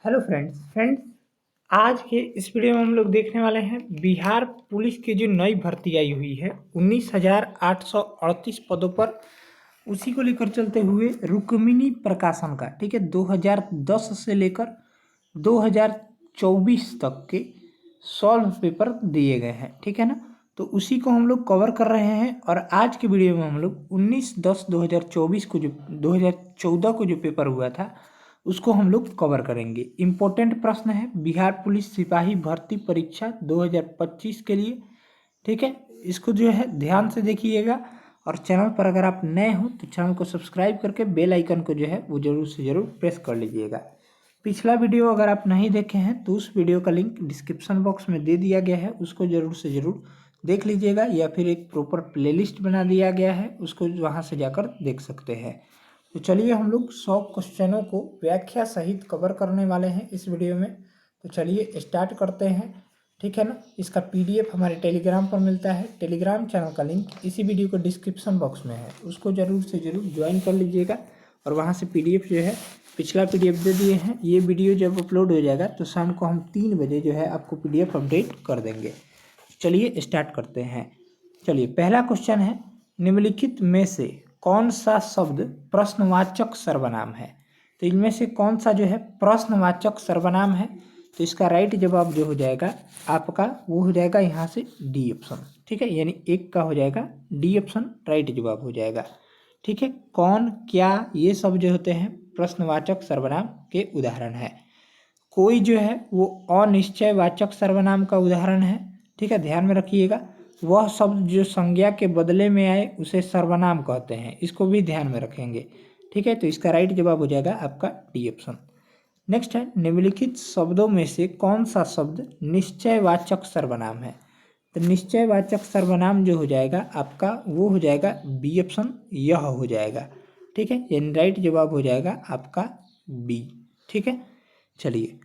Hello friends, आज के इस वीडियो में हम लोग देखने वाले हैं बिहार पुलिस की जो नई भर्ती आई हुई है 19,838 पदों पर, उसी को लेकर चलते हुए रुक्मिणी प्रकाशन का, ठीक है, 2010 से लेकर 2024 तक के सॉल्व पेपर दिए गए हैं, ठीक है ना। तो उसी को हम लोग कवर कर रहे हैं और आज के वीडियो में हम लोग 19/10/2024 को जो 2014 को जो पेपर हुआ था उसको हम लोग कवर करेंगे। इम्पोर्टेंट प्रश्न है बिहार पुलिस सिपाही भर्ती परीक्षा 2025 के लिए, ठीक है। इसको जो है ध्यान से देखिएगा और चैनल पर अगर आप नए हो तो चैनल को सब्सक्राइब करके बेल आइकन को जो है वो जरूर से ज़रूर प्रेस कर लीजिएगा। पिछला वीडियो अगर आप नहीं देखे हैं तो उस वीडियो का लिंक डिस्क्रिप्शन बॉक्स में दे दिया गया है, उसको ज़रूर से ज़रूर देख लीजिएगा, या फिर एक प्रॉपर प्लेलिस्ट बना दिया गया है, उसको वहाँ से जाकर देख सकते हैं। तो चलिए हम लोग 100 क्वेश्चनों को व्याख्या सहित कवर करने वाले हैं इस वीडियो में। तो चलिए स्टार्ट करते हैं, ठीक है ना। इसका पीडीएफ हमारे टेलीग्राम पर मिलता है, टेलीग्राम चैनल का लिंक इसी वीडियो को डिस्क्रिप्शन बॉक्स में है, उसको ज़रूर से ज़रूर ज्वाइन कर लीजिएगा और वहाँ से पीडीएफ जो है पिछला पीडीएफ दे दिए हैं। ये वीडियो जब अपलोड हो जाएगा तो शाम को हम 3 बजे जो है आपको पीडीएफ अपडेट कर देंगे। चलिए स्टार्ट करते हैं। चलिए पहला क्वेश्चन है, निम्नलिखित में से कौन सा शब्द प्रश्नवाचक सर्वनाम है। तो इनमें से कौन सा जो है प्रश्नवाचक सर्वनाम है, तो इसका राइट जवाब जो हो जाएगा आपका वो हो जाएगा यहाँ से डी ऑप्शन, ठीक है, यानी एक का हो जाएगा डी ऑप्शन राइट जवाब हो जाएगा, ठीक है। कौन, क्या, ये सब जो होते हैं प्रश्नवाचक सर्वनाम के उदाहरण है। कोई जो है वो अनिश्चयवाचक सर्वनाम का उदाहरण है, ठीक है, ध्यान में रखिएगा। वह शब्द जो संज्ञा के बदले में आए उसे सर्वनाम कहते हैं, इसको भी ध्यान में रखेंगे, ठीक है। तो इसका राइट जवाब हो जाएगा आपका डी ऑप्शन। नेक्स्ट है, निम्नलिखित शब्दों में से कौन सा शब्द निश्चयवाचक सर्वनाम है। तो निश्चयवाचक सर्वनाम जो हो जाएगा आपका वो हो जाएगा बी ऑप्शन, यह हो जाएगा, ठीक है, यानी राइट जवाब हो जाएगा आपका बी, ठीक है। चलिए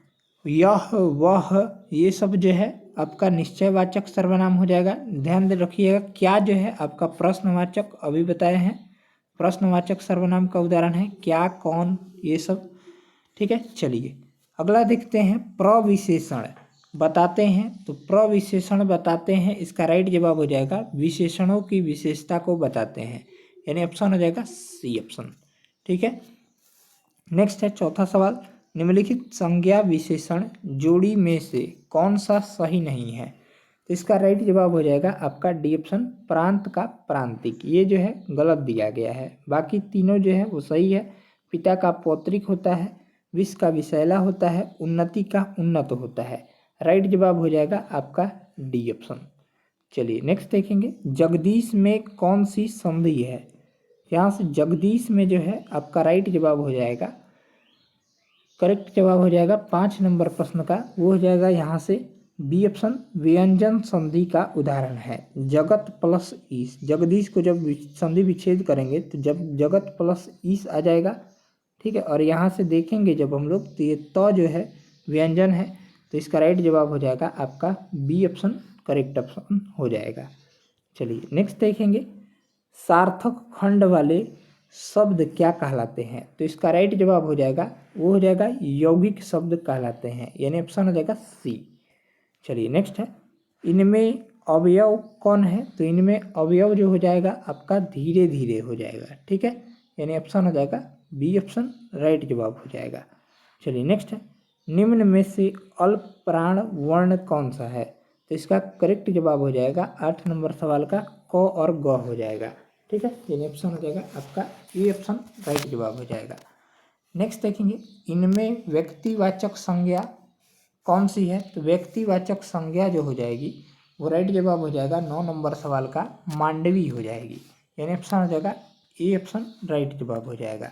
यह, वह, ये सब जो है आपका निश्चयवाचक सर्वनाम हो जाएगा। ध्यान दे रखिएगा, क्या जो है आपका प्रश्नवाचक अभी बताए हैं, प्रश्नवाचक सर्वनाम का उदाहरण है क्या, कौन, ये सब, ठीक है। चलिए अगला देखते हैं, प्रविशेषण बताते हैं। तो प्रविशेषण बताते हैं, इसका राइट जवाब हो जाएगा विशेषणों की विशेषता को बताते हैं, यानी ऑप्शन हो जाएगा सी ऑप्शन, ठीक है। नेक्स्ट है चौथा सवाल, निम्नलिखित संज्ञा विशेषण जोड़ी में से कौन सा सही नहीं है। तो इसका राइट जवाब हो जाएगा आपका डी ऑप्शन, प्रांत का प्रांतिक, ये जो है गलत दिया गया है, बाकी तीनों जो है वो सही है। पिता का पौत्रिक होता है, विष का विषैला होता है, उन्नति का उन्नत होता है, राइट जवाब हो जाएगा आपका डी ऑप्शन। चलिए नेक्स्ट देखेंगे, जगदीश में कौन सी संधि है। यहाँ से जगदीश में जो है आपका राइट जवाब हो जाएगा, करेक्ट जवाब हो जाएगा 5 नंबर प्रश्न का, वो हो जाएगा यहाँ से बी ऑप्शन, व्यंजन संधि का उदाहरण है जगत प्लस ईस। जगदीश को जब संधि विच्छेद करेंगे तो जब जगत प्लस ईस आ जाएगा, ठीक है। और यहाँ से देखेंगे जब हम लोग तो ये तो जो है व्यंजन है, तो इसका राइट जवाब हो जाएगा आपका बी ऑप्शन, करेक्ट ऑप्शन हो जाएगा। चलिए नेक्स्ट देखेंगे, सार्थक खंड वाले शब्द क्या कहलाते हैं। तो इसका राइट जवाब हो जाएगा वो हो जाएगा यौगिक शब्द कहलाते हैं, यानी ऑप्शन हो जाएगा सी। चलिए नेक्स्ट है, इनमें अवयव कौन है। तो इनमें अवयव जो हो जाएगा आपका धीरे धीरे हो जाएगा, ठीक है, यानी ऑप्शन हो जाएगा बी ऑप्शन, राइट जवाब हो जाएगा। चलिए नेक्स्ट है, निम्न में से अल्प प्राण वर्ण कौन सा है। तो इसका करेक्ट जवाब हो जाएगा 8 नंबर सवाल का क और ग हो जाएगा, ठीक है, यानी ऑप्शन हो जाएगा आपका ए ऑप्शन, राइट जवाब हो जाएगा। नेक्स्ट देखेंगे, इनमें व्यक्तिवाचक संज्ञा कौन सी है। तो व्यक्तिवाचक संज्ञा जो हो जाएगी वो राइट जवाब हो जाएगा 9 नंबर सवाल का मांडवी हो जाएगी, यानी ऑप्शन हो जाएगा ए ऑप्शन, राइट जवाब हो जाएगा।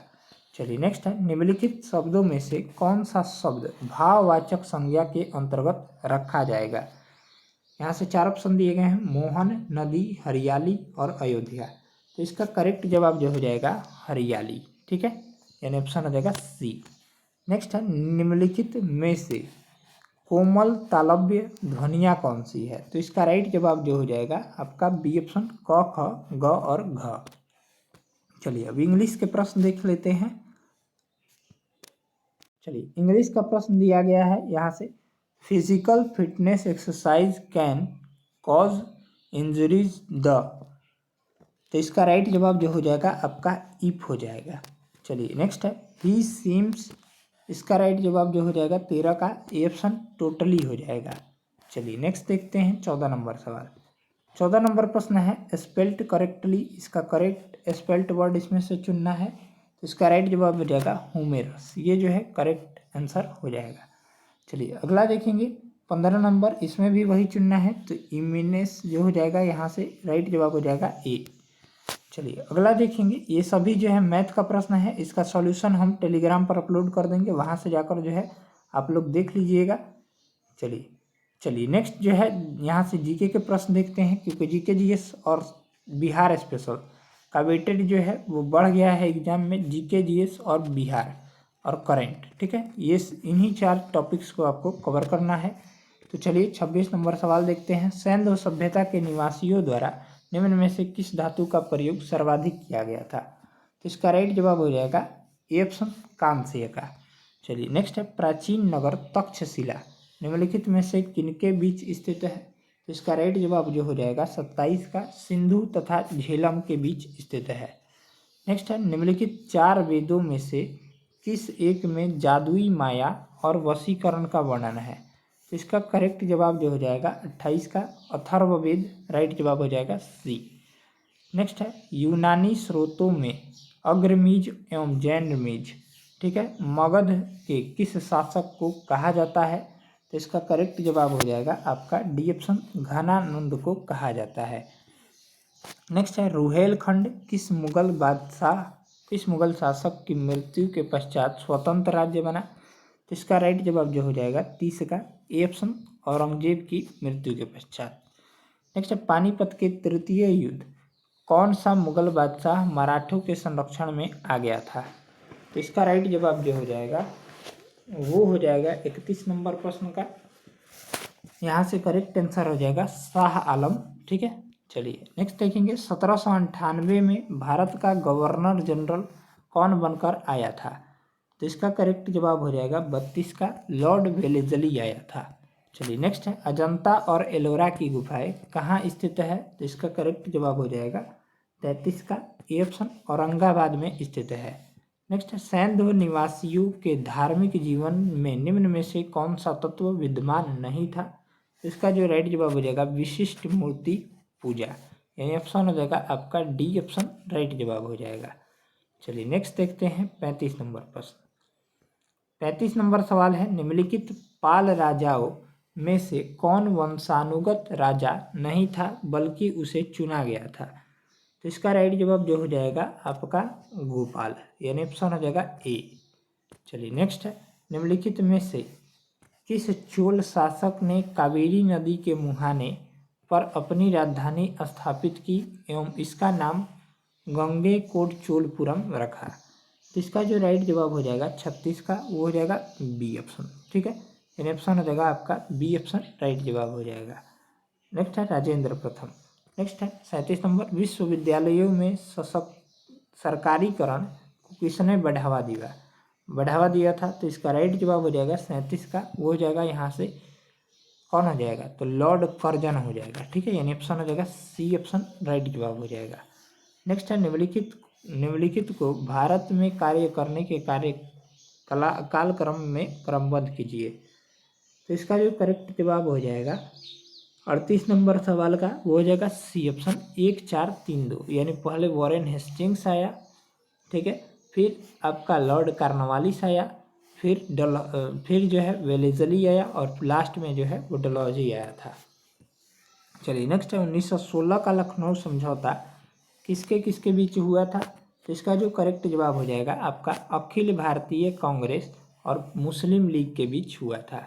चलिए नेक्स्ट है, निम्नलिखित शब्दों में से कौन सा शब्द भाववाचक संज्ञा के अंतर्गत रखा जाएगा। यहाँ से 4 ऑप्शन दिए गए हैं, मोहन, नदी, हरियाली और अयोध्या। तो इसका करेक्ट जवाब जो हो जाएगा हरियाली, ठीक है, यानी ऑप्शन हो जाएगा सी। नेक्स्ट है, निम्नलिखित में से कोमल तालव्य ध्वनियाँ कौन सी है। तो इसका राइट जवाब जो हो जाएगा आपका बी ऑप्शन, क, ख, ग और घ। चलिए अब इंग्लिश के प्रश्न देख लेते हैं। चलिए इंग्लिश का प्रश्न दिया गया है यहाँ से, physical fitness exercise can cause injuries the, तो इसका राइट जवाब जो हो जाएगा आपका इफ हो जाएगा। चलिए नेक्स्ट है ही सीम्स, इसका राइट जवाब जो हो जाएगा 13 का ए ऑप्शन टोटली हो जाएगा। चलिए नेक्स्ट देखते हैं 14 नंबर सवाल। 14 नंबर प्रश्न है स्पेल्ट करेक्टली, इसका करेक्ट स्पेल्ट वर्ड इसमें से चुनना है, तो इसका राइट जवाब हो जाएगा हुमेरस, ये जो है करेक्ट आंसर हो जाएगा। चलिए अगला देखेंगे 15 नंबर, इसमें भी वही चुनना है, तो इम्यूनेस जो हो जाएगा यहाँ से राइट जवाब हो जाएगा ए। चलिए अगला देखेंगे, ये सभी जो है मैथ का प्रश्न है, इसका सॉल्यूशन हम टेलीग्राम पर अपलोड कर देंगे, वहाँ से जाकर जो है आप लोग देख लीजिएगा। चलिए नेक्स्ट जो है यहाँ से जीके के प्रश्न देखते हैं, क्योंकि जीके जीएस और बिहार स्पेशल का वेटेज जो है वो बढ़ गया है एग्जाम में, जीके जीएस और बिहार और करंट, ठीक है, ये इन्हीं 4 टॉपिक्स को आपको कवर करना है। तो चलिए 26 नंबर सवाल देखते हैं, सैंध सभ्यता के निवासियों द्वारा निम्न में से किस धातु का प्रयोग सर्वाधिक किया गया था, तो इसका राइट जवाब हो जाएगा ए ऑप्शन कांस्य का। चलिए नेक्स्ट है प्राचीन नगर तक्षशिला निम्नलिखित में से किनके बीच स्थित है, तो इसका राइट जवाब जो हो जाएगा 27 का सिंधु तथा झेलम के बीच स्थित है। नेक्स्ट है निम्नलिखित 4 वेदों में से किस एक में जादुई माया और वशीकरण का वर्णन है, तो इसका करेक्ट जवाब जो हो जाएगा 28 का अथर्ववेद, राइट जवाब हो जाएगा सी। नेक्स्ट है यूनानी स्रोतों में अग्रमीज एवं जैनमीज, ठीक है, मगध के किस शासक को कहा जाता है, तो इसका करेक्ट जवाब हो जाएगा आपका डी ऑप्शन घनानंद को कहा जाता है। नेक्स्ट है रुहेलखंड किस मुगल शासक की मृत्यु के पश्चात स्वतंत्र राज्य बना, तो इसका राइट जवाब जो हो जाएगा 30 का ए ऑप्शन औरंगजेब की मृत्यु के पश्चात। नेक्स्ट है पानीपत के तृतीय युद्ध कौन सा मुगल बादशाह मराठों के संरक्षण में आ गया था, तो इसका राइट जवाब जो हो जाएगा वो हो जाएगा 31 नंबर प्रश्न का, यहाँ से करेक्ट आंसर हो जाएगा शाह आलम, ठीक है। चलिए नेक्स्ट देखेंगे 1798 में भारत का गवर्नर जनरल कौन बनकर आया था, तो इसका करेक्ट जवाब हो जाएगा 32 का लॉर्ड वेलेस्ली आया था। चलिए नेक्स्ट है अजंता और एलोरा की गुफाएं कहाँ स्थित है, तो इसका करेक्ट जवाब हो जाएगा 33 का ए ऑप्शन औरंगाबाद में स्थित है। नेक्स्ट है सैंध निवासियों के धार्मिक जीवन में निम्न में से कौन सा तत्व विद्यमान नहीं था, तो इसका जो राइट जवाब हो जाएगा विशिष्ट मूर्ति पूजा, यानी ऑप्शन हो जाएगा आपका डी ऑप्शन राइट जवाब हो जाएगा। चलिए नेक्स्ट देखते हैं 35 नंबर प्रश्न। 35 नंबर सवाल है निम्नलिखित पाल राजाओं में से कौन वंशानुगत राजा नहीं था बल्कि उसे चुना गया था, तो इसका राइट जवाब जो हो जाएगा आपका गोपाल, यानी ऑप्शन हो जाएगा ए। चलिए नेक्स्ट है निम्नलिखित में से किस चोल शासक ने कावेरी नदी के मुहाने पर अपनी राजधानी स्थापित की एवं इसका नाम गंगेकोट चोलपुरम रखा, तो इसका जो राइट जवाब हो जाएगा 36 का वो हो जाएगा बी ऑप्शन, ठीक है, यानी ऑप्शन हो जाएगा आपका बी ऑप्शन राइट जवाब हो जाएगा। नेक्स्ट है राजेंद्र प्रथम। नेक्स्ट है 37 नंबर विश्वविद्यालयों में सरकारीकरण को किसने बढ़ावा दिया था, तो इसका राइट जवाब हो जाएगा 37 का वो हो जाएगा यहाँ से कौन हो जाएगा, तो लॉर्ड कर्जन हो जाएगा, ठीक है, यानी ऑप्शन हो जाएगा सी ऑप्शन राइट जवाब हो जाएगा। नेक्स्ट है निम्नलिखित को भारत में कार्य करने के कालक्रम में क्रमबद्ध कीजिए, तो इसका जो करेक्ट जवाब हो जाएगा 38 नंबर सवाल का वो हो जाएगा सी ऑप्शन 1 4 3 2, यानी पहले वॉरेन हेस्टिंग्स आया, ठीक है, फिर आपका लॉर्ड कार्नवालिस आया, फिर जो है वेलेस्ली आया और लास्ट में जो है वो डलहौजी आया था। चलिए नेक्स्ट है 1916 का लखनऊ समझौता किसके बीच हुआ था, तो इसका जो करेक्ट जवाब हो जाएगा आपका अखिल भारतीय कांग्रेस और मुस्लिम लीग के बीच हुआ था।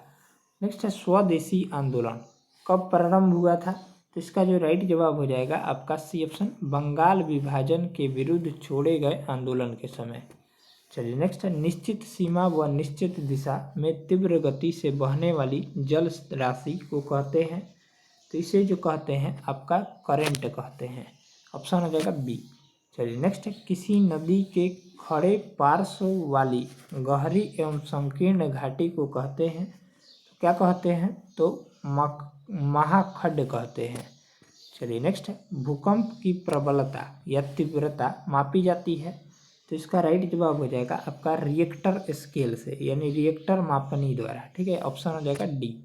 नेक्स्ट है स्वदेशी आंदोलन कब प्रारंभ हुआ था, तो इसका जो राइट जवाब हो जाएगा आपका सी ऑप्शन बंगाल विभाजन के विरुद्ध छोड़े गए आंदोलन के समय। चलिए नेक्स्ट है निश्चित सीमा व निश्चित दिशा में तीव्र गति से बहने वाली जल राशि को कहते हैं, तो इसे जो कहते हैं आपका करंट कहते हैं, ऑप्शन हो जाएगा बी। चलिए नेक्स्ट है किसी नदी के खड़े पार्श्व वाली गहरी एवं संकीर्ण घाटी को कहते हैं, तो क्या कहते हैं, तो महाखंड कहते हैं। चलिए नेक्स्ट है, भूकंप की प्रबलता या तीव्रता मापी जाती है, तो इसका राइट जवाब हो जाएगा आपका रिएक्टर स्केल से, यानी रिएक्टर मापनी द्वारा। ठीक है, ऑप्शन हो जाएगा डी।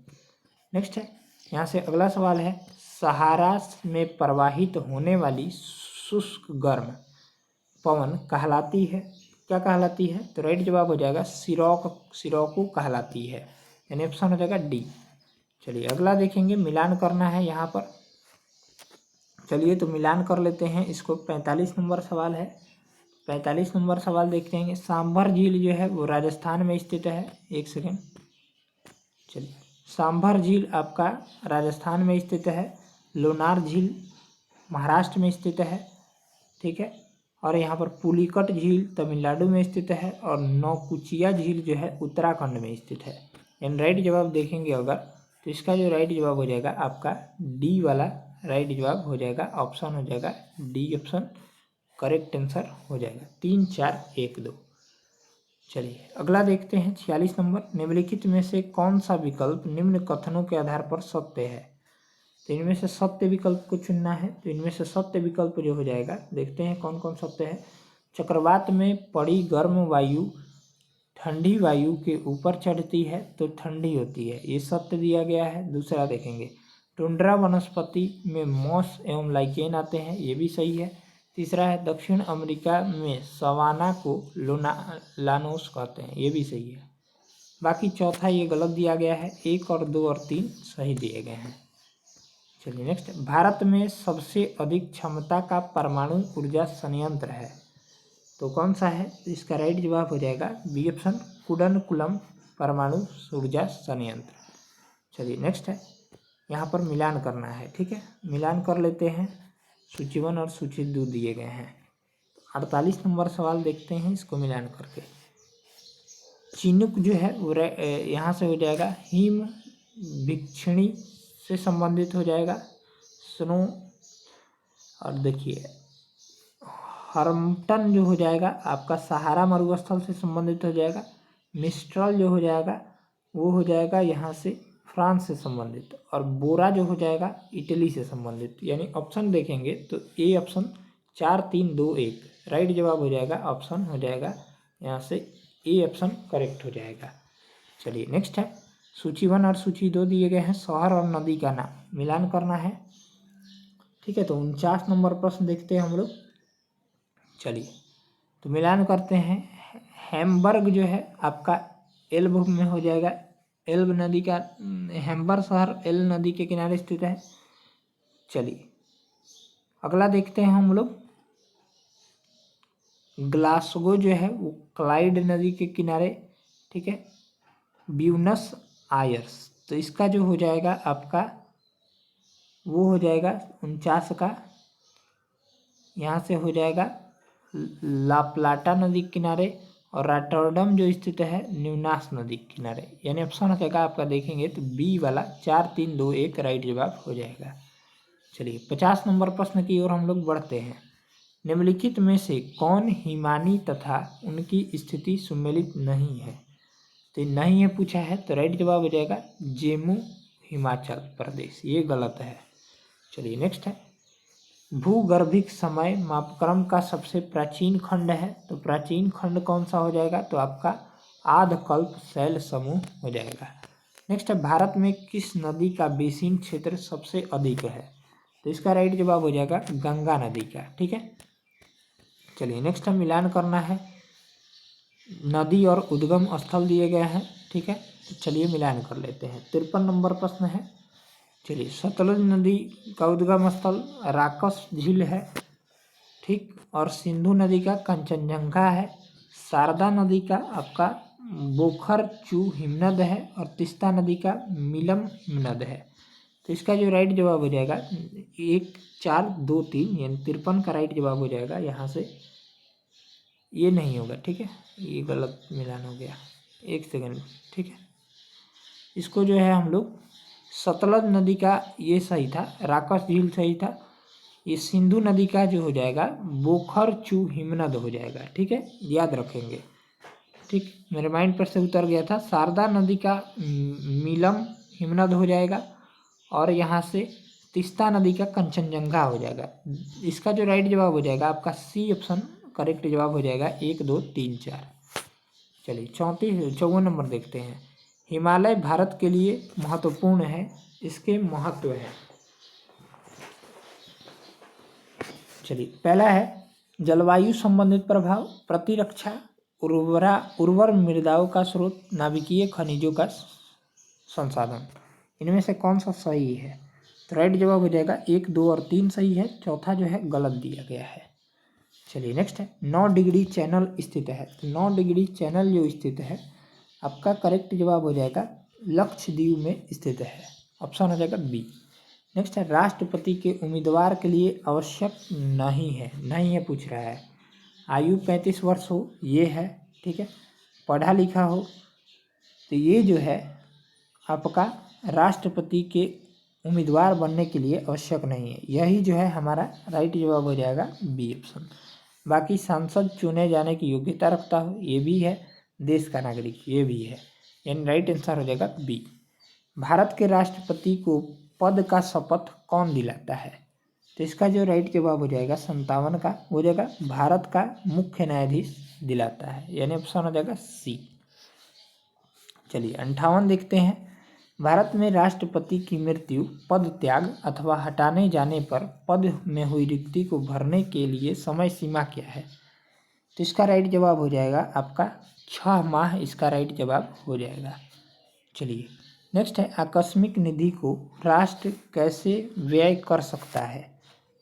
नेक्स्ट है, यहाँ से अगला सवाल है, सहारा में प्रवाहित होने वाली शुष्क गर्म पवन कहलाती है, क्या कहलाती है, तो राइट जवाब हो जाएगा सिरोको कहलाती है, यानी ऑप्शन हो जाएगा डी। चलिए अगला देखेंगे, मिलान करना है यहाँ पर। चलिए तो मिलान कर लेते हैं इसको। 45 नंबर सवाल है। 45 नंबर सवाल देखते हैं। सांभर झील जो है वो राजस्थान में स्थित है। एक सेकेंड, चलिए, सांभर झील आपका राजस्थान में स्थित है। लोनार झील महाराष्ट्र में स्थित है। ठीक है, और यहाँ पर पुलिकट झील तमिलनाडु में स्थित है, और नौकुचिया झील जो है उत्तराखंड में स्थित है। यानी राइट जवाब देखेंगे अगर, तो इसका जो राइट जवाब हो जाएगा आपका डी वाला राइट जवाब हो जाएगा, ऑप्शन हो जाएगा डी, ऑप्शन करेक्ट आंसर हो जाएगा। 3 4 1 2। चलिए अगला देखते हैं 46 नंबर, निम्नलिखित में से कौन सा विकल्प निम्न कथनों के आधार पर सत्य है, तो इनमें से सत्य विकल्प को चुनना है। तो इनमें से सत्य विकल्प जो हो जाएगा, देखते हैं कौन कौन सत्य है। चक्रवात में पड़ी गर्म वायु ठंडी वायु के ऊपर चढ़ती है तो ठंडी होती है, ये सत्य दिया गया है। दूसरा देखेंगे, टुंड्रा वनस्पति में मॉस एवं लाइकेन आते हैं, ये भी सही है। तीसरा है, दक्षिण अमेरिका में सवाना को लानोस कहते हैं, ये भी सही है। बाकी चौथा ये गलत दिया गया है। 1 और 2 और 3 सही दिए गए हैं। चलिए नेक्स्ट, भारत में सबसे अधिक क्षमता का परमाणु ऊर्जा संयंत्र है, तो कौन सा है, तो इसका राइट जवाब हो जाएगा बी ऑप्शन, कुडनकुलम परमाणु ऊर्जा संयंत्र। चलिए नेक्स्ट है, यहाँ पर मिलान करना है। ठीक है, मिलान कर लेते हैं। सूची 1 और सूची 2 दिए गए हैं। 48 नंबर सवाल देखते हैं, इसको मिलान करके। चिनुक जो है वो यहाँ से हो जाएगा हिम भिक्षिणी से संबंधित हो जाएगा, स्नो। और देखिए हरमटन जो हो जाएगा आपका सहारा मरुस्थल से संबंधित हो जाएगा। मिस्ट्रल जो हो जाएगा वो हो जाएगा यहाँ से फ्रांस से संबंधित, और बोरा जो हो जाएगा इटली से संबंधित। यानी ऑप्शन देखेंगे तो ए ऑप्शन 4 3 2 1 राइट जवाब हो जाएगा, ऑप्शन हो जाएगा यहाँ से ए ऑप्शन करेक्ट हो जाएगा। चलिए नेक्स्ट है, सूची 1 और सूची 2 दिए गए हैं। शहर और नदी का नाम मिलान करना है। ठीक है, तो 49 नंबर प्रश्न देखते हैं हम लोग। चलिए तो मिलान करते हैं। हैम्बर्ग जो है आपका एल्ब में हो जाएगा, एल्ब नदी का हैम्बर्ग शहर एल नदी के किनारे स्थित है। चलिए अगला देखते हैं हम लोग, ग्लासगो जो है वो क्लाइड नदी के किनारे। ठीक है, ब्यूनस आयर्स, तो इसका जो हो जाएगा आपका वो हो जाएगा 49 का, यहाँ से हो जाएगा ला प्लाटा नदी के किनारे, और रॉटरडम जो स्थित है न्यूनास नदी के किनारे। यानी ऑप्शन हो जाएगा आपका देखेंगे तो बी वाला 4 3 2 1 राइट जवाब हो जाएगा। चलिए 50 नंबर प्रश्न की ओर हम लोग बढ़ते हैं। निम्नलिखित में से कौन हिमानी तथा उनकी स्थिति सुमेलित नहीं है, तो नहीं है पूछा है, तो राइट जवाब हो जाएगा जेमू हिमाचल प्रदेश, ये गलत है। चलिए नेक्स्ट है, भूगर्भिक समय मापक्रम का सबसे प्राचीन खंड है, तो प्राचीन खंड कौन सा हो जाएगा, तो आपका आधकल्प शैल समूह हो जाएगा। नेक्स्ट है, भारत में किस नदी का बेसिन क्षेत्र सबसे अधिक है, तो इसका राइट जवाब हो जाएगा गंगा नदी का। ठीक है, चलिए नेक्स्ट है, मिलान करना है। नदी और उद्गम स्थल दिए गए हैं। ठीक है, तो चलिए मिलान कर लेते हैं। 53 नंबर प्रश्न है। चलिए, सतलुज नदी का उद्गम स्थल राकस झील है। ठीक, और सिंधु नदी का कंचनजंगा है। शारदा नदी का आपका बोखरचू हिमनद है, और तीस्ता नदी का मिलम हिमनद है। तो इसका जो राइट जवाब हो जाएगा 1 4 2 3, यानी 53 का राइट जवाब हो जाएगा। यहाँ से ये नहीं होगा। ठीक है, ये गलत मिलान हो गया, 1 सेकेंड। ठीक है, इसको जो है हम लोग सतलज नदी का ये सही था, राकस झील सही था, ये सिंधु नदी का जो हो जाएगा बोखर-चू हिमनद हो जाएगा, ठीक है, याद रखेंगे। ठीक, मेरे माइंड पर से उतर गया था। शारदा नदी का मीलम हिमनद हो जाएगा और यहाँ से तीस्ता नदी का कंचनजंगा हो जाएगा। इसका जो राइट जवाब हो जाएगा आपका सी ऑप्शन करेक्ट जवाब हो जाएगा 1 2 3 4। चलिए 54 नंबर देखते हैं। हिमालय भारत के लिए महत्वपूर्ण है, इसके महत्व है। चलिए पहला है जलवायु संबंधित प्रभाव, प्रतिरक्षा, उर्वर मृदाओं का स्रोत, नाभिकीय खनिजों का संसाधन। इनमें से कौन सा सही है? तो राइट जवाब हो जाएगा 1 2 और 3 सही है, चौथा जो है गलत दिया गया है। चलिए नेक्स्ट है 9 डिग्री चैनल स्थित है। 9 डिग्री चैनल जो स्थित है आपका करेक्ट जवाब हो जाएगा लक्षद्वीप में स्थित है, ऑप्शन हो जाएगा बी। नेक्स्ट है राष्ट्रपति के उम्मीदवार के लिए आवश्यक नहीं है पूछ रहा है। आयु 35 वर्ष हो, ये है, ठीक है, पढ़ा लिखा हो, तो ये जो है आपका राष्ट्रपति के उम्मीदवार बनने के लिए आवश्यक नहीं है। यही जो है हमारा राइट जवाब हो जाएगा बी ऑप्शन। बाकी सांसद चुने जाने की योग्यता रखता हो, ये भी है, देश का नागरिक, ये भी है, यानी राइट आंसर हो जाएगा बी। भारत के राष्ट्रपति को पद का शपथ कौन दिलाता है? तो इसका जो राइट जवाब हो जाएगा 57 का हो जाएगा भारत का मुख्य न्यायाधीश दिलाता है, यानी ऑप्शन हो जाएगा सी। चलिए 58 देखते हैं। भारत में राष्ट्रपति की मृत्यु, पद त्याग अथवा हटाने जाने पर पद में हुई रिक्ति को भरने के लिए समय सीमा क्या है? तो इसका राइट जवाब हो जाएगा आपका 6 माह, इसका राइट जवाब हो जाएगा। चलिए नेक्स्ट है आकस्मिक निधि को राष्ट्र कैसे व्यय कर सकता है?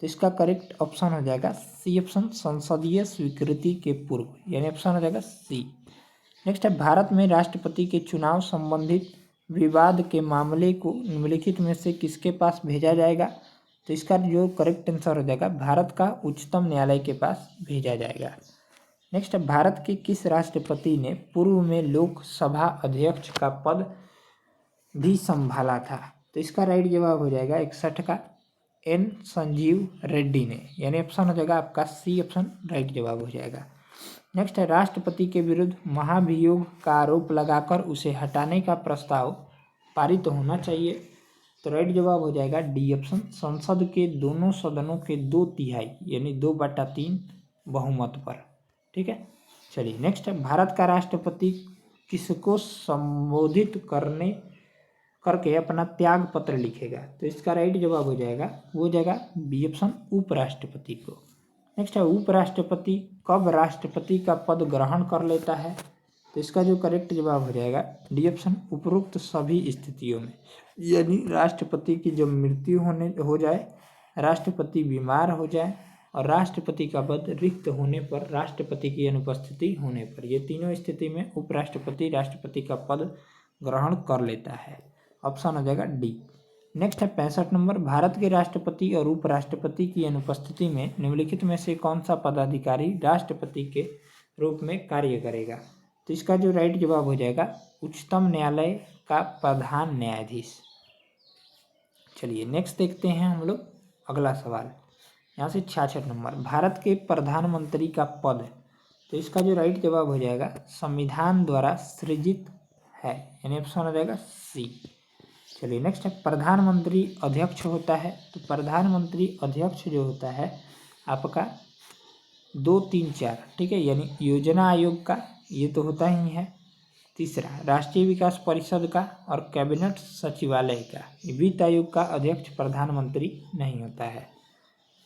तो इसका करेक्ट ऑप्शन हो जाएगा सी ऑप्शन संसदीय स्वीकृति के पूर्व, यानी ऑप्शन हो जाएगा सी। नेक्स्ट है भारत में राष्ट्रपति के चुनाव संबंधित विवाद के मामले को निम्नलिखित में से किसके पास भेजा जाएगा? तो इसका जो करेक्ट आंसर हो जाएगा भारत का उच्चतम न्यायालय के पास भेजा जाएगा। नेक्स्ट है भारत के किस राष्ट्रपति ने पूर्व में लोकसभा अध्यक्ष का पद भी संभाला था? तो इसका राइट जवाब हो जाएगा 61 का एन संजीव रेड्डी ने, यानी ऑप्शन हो जाएगा आपका सी ऑप्शन राइट जवाब हो जाएगा। नेक्स्ट है राष्ट्रपति के विरुद्ध महाभियोग का आरोप लगाकर उसे हटाने का प्रस्ताव पारित होना चाहिए। तो राइट जवाब हो जाएगा डी ऑप्शन संसद के दोनों सदनों के 2/3 यानी 2/3 बहुमत पर, ठीक है। चलिए नेक्स्ट है भारत का राष्ट्रपति किसको संबोधित करके अपना त्याग पत्र लिखेगा? तो इसका राइट जवाब हो जाएगा वो जाएगा बी ऑप्शन उपराष्ट्रपति को। नेक्स्ट है उपराष्ट्रपति कब राष्ट्रपति का पद ग्रहण कर लेता है? तो इसका जो करेक्ट जवाब हो जाएगा डी ऑप्शन उपरोक्त सभी स्थितियों में, यानी राष्ट्रपति की जब मृत्यु हो जाए, राष्ट्रपति बीमार हो जाए और राष्ट्रपति का पद रिक्त होने पर, राष्ट्रपति की अनुपस्थिति होने पर, ये तीनों स्थिति में उपराष्ट्रपति राष्ट्रपति का पद ग्रहण कर लेता है, ऑप्शन हो जाएगा डी। नेक्स्ट है 65 नंबर भारत के राष्ट्रपति और उपराष्ट्रपति की अनुपस्थिति में निम्नलिखित में से कौन सा पदाधिकारी राष्ट्रपति के रूप में कार्य करेगा? तो इसका जो राइट जवाब हो जाएगा उच्चतम न्यायालय का प्रधान न्यायाधीश। चलिए नेक्स्ट देखते हैं हम लोग अगला सवाल, यहाँ से 66 नंबर भारत के प्रधानमंत्री का पद, तो इसका जो राइट जवाब हो जाएगा संविधान द्वारा सृजित है, यानी ऑप्शन हो जाएगा सी। चलिए नेक्स्ट है प्रधानमंत्री अध्यक्ष होता है, तो प्रधानमंत्री अध्यक्ष जो होता है आपका 2 3 4, ठीक है, यानी योजना आयोग का ये तो होता ही है। तीसरा राष्ट्रीय विकास परिषद का और कैबिनेट सचिवालय का, वित्त आयोग का अध्यक्ष प्रधानमंत्री नहीं होता है।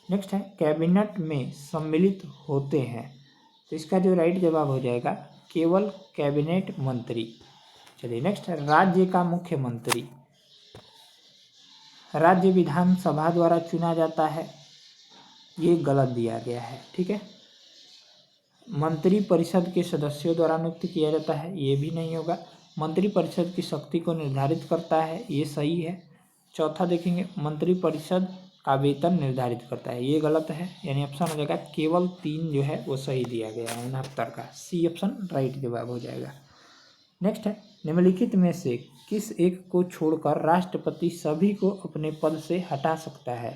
नेक्स्ट है कैबिनेट में सम्मिलित होते हैं, तो इसका जो राइट जवाब हो जाएगा केवल कैबिनेट मंत्री। चलिए नेक्स्ट है राज्य का मुख्यमंत्री राज्य विधानसभा द्वारा चुना जाता है, ये गलत दिया गया है, ठीक है। मंत्री परिषद के सदस्यों द्वारा नियुक्त किया जाता है, ये भी नहीं होगा। मंत्री परिषद की शक्ति को निर्धारित करता है, ये सही है। चौथा देखेंगे मंत्री परिषद का वेतन निर्धारित करता है, ये गलत है, यानी ऑप्शन हो जाएगा केवल 3 जो है वो सही दिया गया है 69 का, सी ऑप्शन राइट जवाब हो जाएगा। नेक्स्ट है निम्नलिखित में से किस एक को छोड़कर राष्ट्रपति सभी को अपने पद से हटा सकता है?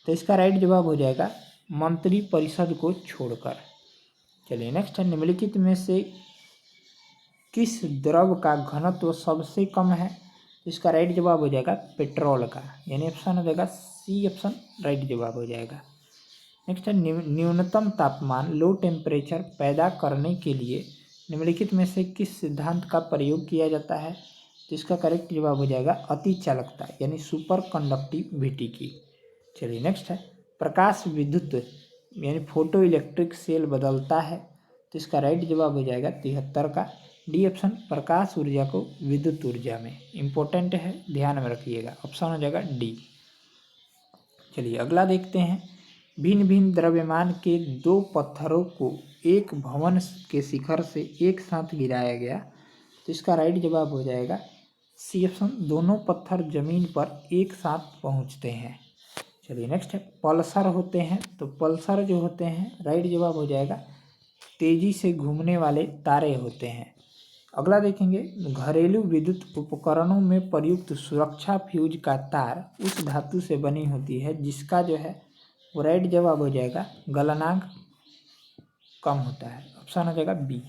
तो इसका राइट जवाब हो जाएगा मंत्री परिषद को छोड़कर। चलिए नेक्स्ट है, निम्नलिखित में से किस द्रव का घनत्व सबसे कम है? इसका राइट जवाब हो जाएगा पेट्रोल का, यानी ऑप्शन हो जाएगा सी ऑप्शन राइट जवाब हो जाएगा। नेक्स्ट है, न्यूनतम तापमान लो टेम्परेचर पैदा करने के लिए निम्नलिखित में से किस सिद्धांत का प्रयोग किया जाता है? तो इसका करेक्ट जवाब हो जाएगा अति चालकता, यानी सुपर कंडक्टिविटी की। चलिए नेक्स्ट है, प्रकाश विद्युत यानी फोटो इलेक्ट्रिक सेल बदलता है। तो इसका राइट जवाब हो जाएगा 73 का डी ऑप्शन, प्रकाश ऊर्जा को विद्युत ऊर्जा में। इंपॉर्टेंट है, ध्यान में रखिएगा, ऑप्शन हो जाएगा डी। चलिए अगला देखते हैं, भिन्न भिन्न द्रव्यमान के दो पत्थरों को एक भवन के शिखर से एक साथ गिराया गया। तो इसका राइट जवाब हो जाएगा सी ऑप्शन, दोनों पत्थर जमीन पर एक साथ पहुंचते हैं। चलिए नेक्स्ट है, पल्सर होते हैं। तो पल्सर जो होते हैं, राइट जवाब हो जाएगा तेजी से घूमने वाले तारे होते हैं। अगला देखेंगे, घरेलू विद्युत उपकरणों में प्रयुक्त सुरक्षा फ्यूज का तार उस धातु से बनी होती है जिसका जो है वो राइट जवाब हो जाएगा गलनांक कम होता है, ऑप्शन हो जाएगा बी।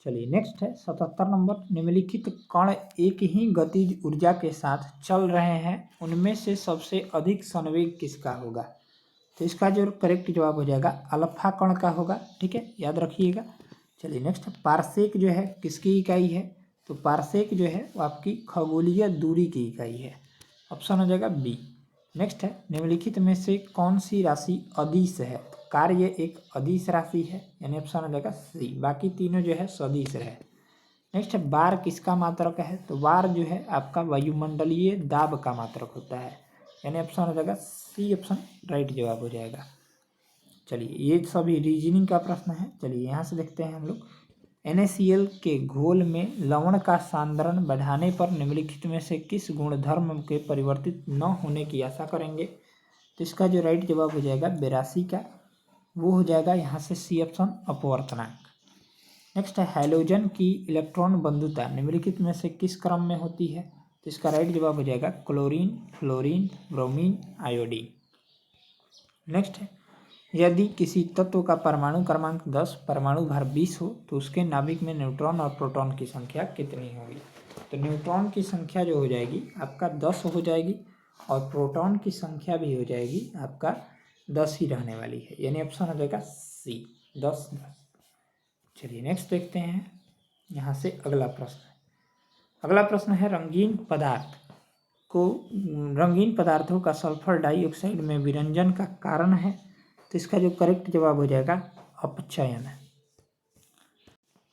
चलिए नेक्स्ट है 77 नंबर, निम्नलिखित कण एक ही गतिज ऊर्जा के साथ चल रहे हैं, उनमें से सबसे अधिक संवेग किसका होगा? तो इसका जो करेक्ट जवाब हो जाएगा अल्फा कण का होगा, ठीक है, याद रखिएगा। चलिए नेक्स्ट, पारसेक जो है किसकी इकाई है? तो पारसेक जो है वो आपकी खगोलीय दूरी की इकाई है, ऑप्शन हो जाएगा बी। नेक्स्ट है, निम्नलिखित में से कौन सी राशि अदिश है? कार्य एक अदिश राशि है, यानी ऑप्शन हो जाएगा सी, बाकी तीनों जो है सदिश है। नेक्स्ट है, बार किसका मात्रक है? तो बार जो है आपका वायुमंडलीय दाब का मात्रक होता है, यानी ऑप्शन हो जाएगा सी ऑप्शन राइट जवाब हो जाएगा। चलिए ये सभी रीजनिंग का प्रश्न है। चलिए यहाँ से देखते हैं हम लोग, NaCl के घोल में लवण का सांद्रण बढ़ाने पर निम्नलिखित में से किस गुणधर्म के परिवर्तित न होने की आशा करेंगे? तो इसका जो राइट जवाब हो जाएगा 82 का, वो हो जाएगा यहाँ से सी ऑप्शन अपवर्तनांक। नेक्स्ट है, हैलोजन की इलेक्ट्रॉन बंधुता निम्नलिखित में से किस क्रम में होती है? तो इसका राइट जवाब हो जाएगा chlorine, fluorine, bromine, iodine. Next है, यदि किसी तत्व का परमाणु क्रमांक 10 परमाणु भार 20 हो तो उसके नाभिक में न्यूट्रॉन और प्रोटॉन की संख्या कितनी होगी? तो न्यूट्रॉन की संख्या जो हो जाएगी आपका 10 हो जाएगी और प्रोटॉन की संख्या भी हो जाएगी आपका 10 ही रहने वाली है, यानी ऑप्शन हो जाएगा सी 10 10। चलिए नेक्स्ट देखते हैं, यहाँ से अगला प्रश्न। अगला प्रश्न है, रंगीन पदार्थों का सल्फर डाइऑक्साइड में विरंजन का कारण है। तो इसका जो करेक्ट जवाब हो जाएगा अपचयन है।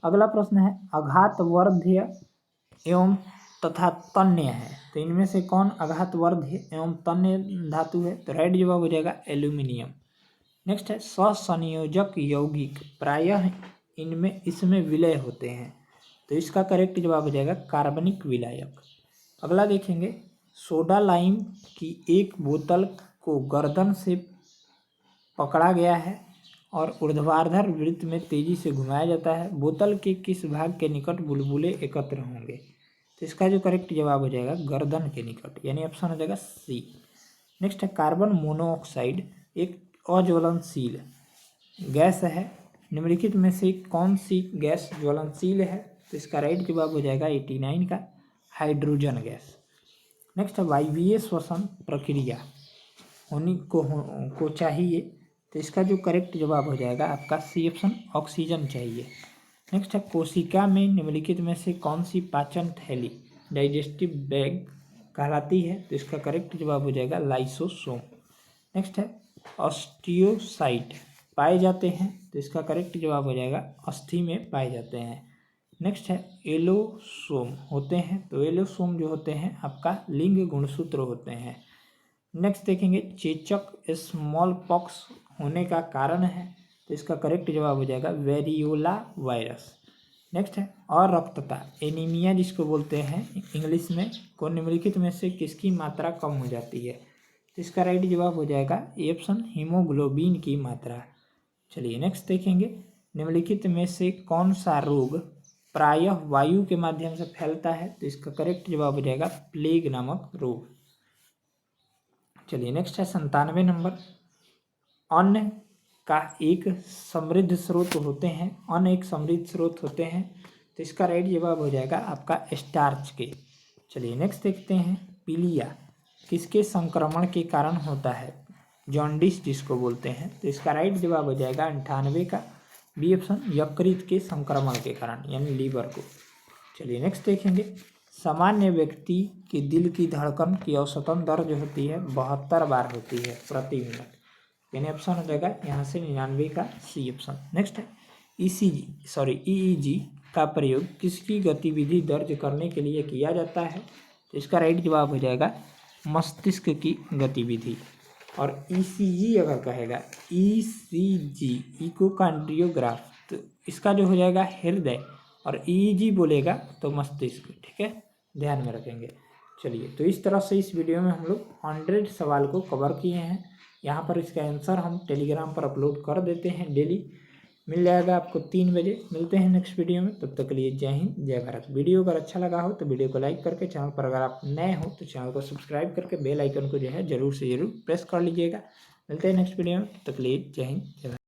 अगला प्रश्न है, अघातवर्ध्य एवं तथा तन्य है, तो इनमें से कौन अघातवर्ध्य एवं तन्य धातु है? तो राइट जवाब हो जाएगा एल्यूमिनियम। नेक्स्ट है, सहसंयोजक यौगिक प्रायः इसमें विलय होते हैं, तो इसका करेक्ट जवाब हो जाएगा कार्बनिक विलायक। अगला देखेंगे, सोडा लाइम की एक बोतल को गर्दन से पकड़ा गया है और ऊर्ध्वाधर वृत्त में तेजी से घुमाया जाता है, बोतल के किस भाग के निकट बुलबुले एकत्र होंगे? तो इसका जो करेक्ट जवाब हो जाएगा गर्दन के निकट, यानी ऑप्शन हो जाएगा सी। नेक्स्ट है, कार्बन मोनोऑक्साइड एक अज्वलनशील गैस है, निम्नलिखित में से कौन सी गैस ज्वलनशील है? तो इसका राइट जवाब हो जाएगा 89 का हाइड्रोजन गैस। नेक्स्ट है, वायवीय श्वसन प्रक्रिया होनी को चाहिए, तो इसका जो करेक्ट जवाब हो जाएगा आपका सी ऑप्शन ऑक्सीजन चाहिए। नेक्स्ट है, कोशिका में निम्नलिखित में से कौन सी पाचन थैली डाइजेस्टिव बैग कहलाती है? तो इसका करेक्ट जवाब हो जाएगा लाइसोसोम। नेक्स्ट है, ऑस्टियोसाइट पाए जाते हैं, तो इसका करेक्ट जवाब हो जाएगा अस्थि में पाए जाते हैं। नेक्स्ट है, एलोसोम होते हैं, तो एलोसोम जो होते हैं आपका लिंग गुणसूत्र होते हैं। नेक्स्ट देखेंगे, चेचक स्मॉल पॉक्स होने का कारण है, तो इसका करेक्ट जवाब हो जाएगा वेरियोला वायरस। नेक्स्ट है, अरक्तता एनीमिया जिसको बोलते हैं इंग्लिश में, को निम्नलिखित में से किसकी मात्रा कम हो जाती है? तो इसका राइट जवाब हो जाएगा ए ऑप्शन हीमोग्लोबिन की मात्रा। चलिए नेक्स्ट देखेंगे, निम्नलिखित में से कौन सा रोग प्रायः वायु के माध्यम से फैलता है? तो इसका करेक्ट जवाब हो जाएगा प्लेग नामक रोग। चलिए नेक्स्ट है 97 नंबर, अन्न का एक समृद्ध स्रोत होते हैं, अन्न एक समृद्ध स्रोत होते हैं, तो इसका राइट जवाब हो जाएगा आपका स्टार्च के। चलिए नेक्स्ट देखते हैं, पीलिया किसके संक्रमण के कारण होता है, जॉन्डिस जिसको बोलते हैं, तो इसका राइट जवाब हो जाएगा 98 का बी ऑप्शन, यकृत के संक्रमण के कारण यानी लीवर को। चलिए नेक्स्ट देखेंगे, सामान्य व्यक्ति के दिल की धड़कन की औसतन दर जो होती है 72 बार होती है प्रति मिनट, यानी ऑप्शन हो जाएगा यहाँ से 99 का सी ऑप्शन। नेक्स्ट है ईईजी का प्रयोग किसकी गतिविधि दर्ज करने के लिए किया जाता है, तो इसका राइट जवाब हो जाएगा मस्तिष्क की गतिविधि। और ईसीजी अगर कहेगा, ईसीजी इकोकार्डियोग्राफ, तो इसका जो हो जाएगा हृदय, और ईईजी बोलेगा तो मस्तिष्क। ठीक है, ध्यान में रखेंगे। चलिए, तो इस तरह से इस वीडियो में हम लोग 100 सवाल को कवर किए हैं। यहाँ पर इसका आंसर हम टेलीग्राम पर अपलोड कर देते हैं डेली, मिल जाएगा आपको 3 बजे। मिलते हैं नेक्स्ट वीडियो में, तब तक के लिए जय हिंद जय भारत। वीडियो अगर अच्छा लगा हो तो वीडियो को लाइक करके, चैनल पर अगर आप नए हो तो चैनल को सब्सक्राइब करके बेल आइकन को जो है जरूर से जरूर प्रेस कर लीजिएगा। मिलते हैं नेक्स्ट वीडियो में, तब तक के लिए जय हिंद जय भारत।